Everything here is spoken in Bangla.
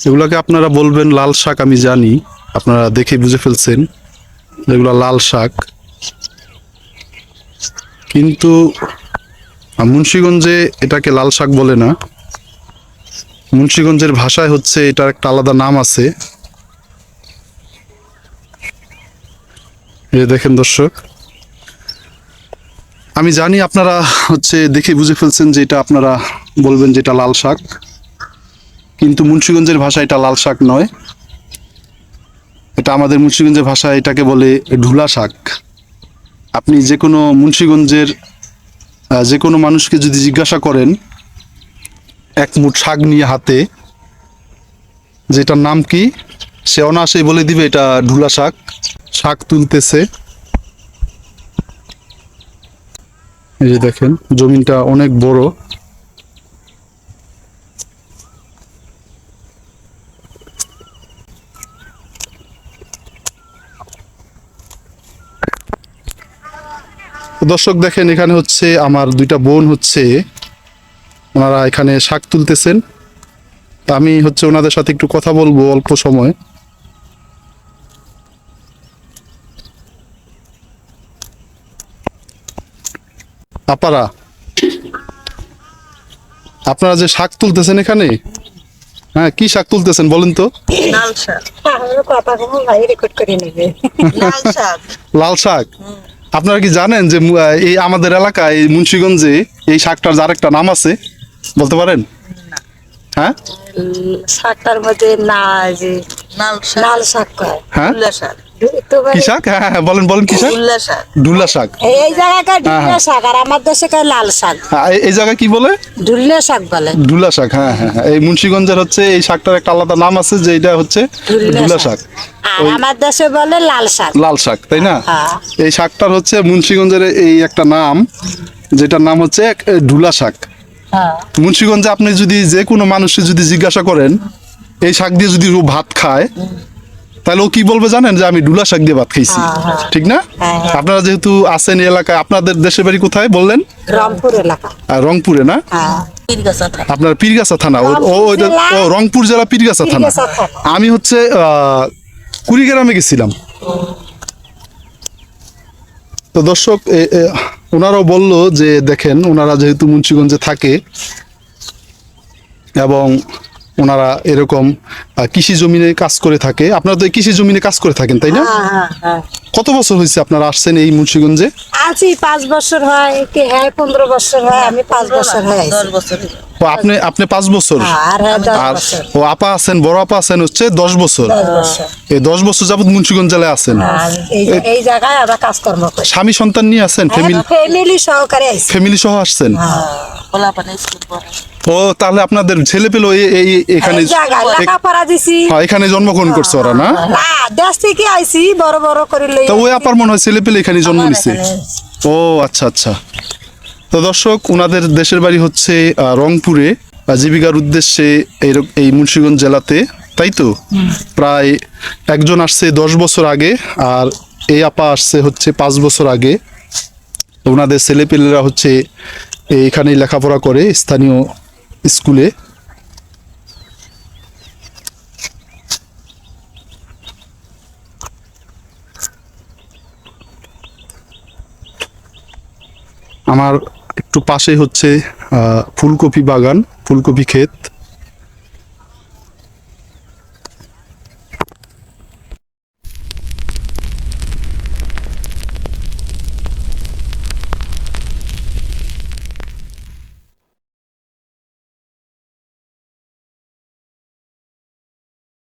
এগুলাকে আপনারা বলবেন লাল শাক, আমি জানি আপনারা দেখে বুঝে ফেলছেন এগুলা লাল শাক, কিন্তু মুন্সিগঞ্জে এটাকে লাল শাক বলে না। মুন্সিগঞ্জের ভাষায় হচ্ছে এটার একটা আলাদা নাম আছে। এই দেখেন দর্শক, আমি জানি আপনারা হচ্ছে দেখে বুঝে ফেলছেন যে এটা আপনারা বলবেন যে এটা লাল শাক, কিন্তু মুন্সিগঞ্জের ভাষায় এটা লাল শাক নয়। এটা আমাদের মুন্সিগঞ্জের ভাষায় এটাকে বলে ঢুলা শাক। আপনি যে কোনো মুন্সিগঞ্জের যে কোনো মানুষকে যদি জিজ্ঞাসা করেন এক মুঠ শাক নিয়ে হাতে, যেটার নাম কি, সে অনায়াসেই বলে দিবে এটা ঢুলা শাক। শাক তুলতেছে, এই যে দেখেন জমিনটা অনেক বড়। দর্শক দেখেন, এখানে হচ্ছে আমার দুইটা বোন হচ্ছে ওনারা এখানে শাক তুলতেছেন। তা আমি হচ্ছে ওনাদের সাথে একটু কথা বলবো অল্প সময়। আপারা, আপনারা যে শাক তুলতেছেন এখানে, হ্যাঁ কি শাক তুলতেছেন বলেন তো? লাল শাক। লাল শাক। লাল শাক। আপনারা কি জানেন যে এই আমাদের এলাকায় এই মুন্সিগঞ্জে এই শাকটার আরেকটা নাম আছে, বলতে পারেন? হ্যাঁ শাকটার মধ্যে না যে লাল শাক। লাল শাক কয়। হ্যাঁ উল্লা শাক। কি শাক? হ্যাঁ হ্যাঁ বলেন বলেন কি শাক? উল্লা শাক। ঢুলা শাক। এই জায়গায় ঢুলে শাক, আর আমার দেশে কয় লাল শাক। হ্যাঁ, এই জায়গায় কি বলে? ঢুলে শাক বলে। ঢুলা শাক। হ্যাঁ হ্যাঁ হ্যাঁ। এই মুন্সিগঞ্জের হচ্ছে এই শাকটার একটা আলাদা নাম আছে, যে এটা হচ্ছে ঢুলা শাক। আর আমার দেশে বলে লাল শাক। লাল শাক, তাই না? হ্যাঁ। এই শাকটার হচ্ছে মুন্সিগঞ্জের এই একটা নাম, যেটার নাম হচ্ছে ঢুলা শাক। হ্যাঁ। মুন্সিগঞ্জে আপনি যদি যে কোনো মানুষকে যদি জিজ্ঞাসা করেন এই শাক দিয়ে যদি ও ভাত খায়, তাহলে ও কি বলবে জানেন? যে আমি ঢুলা শাক দিয়ে ভাত খাইছি। ঠিক না? আপনারা যেহেতু আছেন এই এলাকায়, আপনাদের দেশের বাড়ি কোথায় বললেন? রংপুর এলাকা। রংপুরে না? হ্যাঁ। পীরগাছা থানা। আপনার পীরগাছা থানা। ও রংপুর জেলা পীরগাছা থানা। পীরগাছা থানা। আমি হচ্ছে কুড়িগ্রামে গেছিলাম। তো দর্শক ওনারাও বলল যে দেখেন, ওনারা যেহেতু মুন্সিগঞ্জে থাকে এবং ওনারা এরকম কৃষি জমিনে কাজ করে থাকে। আপনারা তো এই কৃষি জমিনে কাজ করে থাকেন, তাই না? হ্যাঁ, হ্যাঁ, হ্যাঁ। কত বছর হয়েছে আপনারা আসছেন এই মুন্সিগঞ্জে? আছি 5 বছর হয়, কি হ্যাঁ 15 বছর হয়, আমি 5 বছর হয়। 10 বছর হলো। ও আপনি 5 বছর। আর হ্যাঁ 10 আর বছর। ও আপা আছেন, বড় আপা আছেন হচ্ছে 10 বছর। 10 বছর। এই 10 বছর যাবত মুন্সিগঞ্জ জেলায় আছেন। আর এই জায়গায় আমরা কাজকর্ম করি। স্বামী সন্তান নিয়ে আছেন? ফ্যামিলি সহকারে আইছি। ফ্যামিলি সহ আসছেন? পোলাপানে স্কুল পড়ে। ও তাহলে আপনাদের ছেলে পেলো এখানে এই জায়গায় লেখাপড়া দিছি। এখানে জন্মগ্রহণ করছে ওরা, না? না, দেশ থেকে আইছি বড় বড় করে লই। তো ওই আপার মনে হয় ছেলে পেলে এখানে জন্ম নিছে। ও আচ্ছা আচ্ছা। তো দর্শক, ওনাদের দেশের বাড়ি হচ্ছে রংপুরে, জীবিকার উদ্দেশ্যে এই মুন্সিগঞ্জ জেলাতে, তাই তো? প্রায় একজন আসছে 10 বছর আগে, আর এই আপা আসছে হচ্ছে 5 বছর আগে। ওনাদের ছেলেপেলেরা হচ্ছে এখানেই লেখাপড়া করে স্থানীয় স্কুলে। আমার একটু পাশে হচ্ছে ফুলকপি বাগান, ফুলকপি ক্ষেত।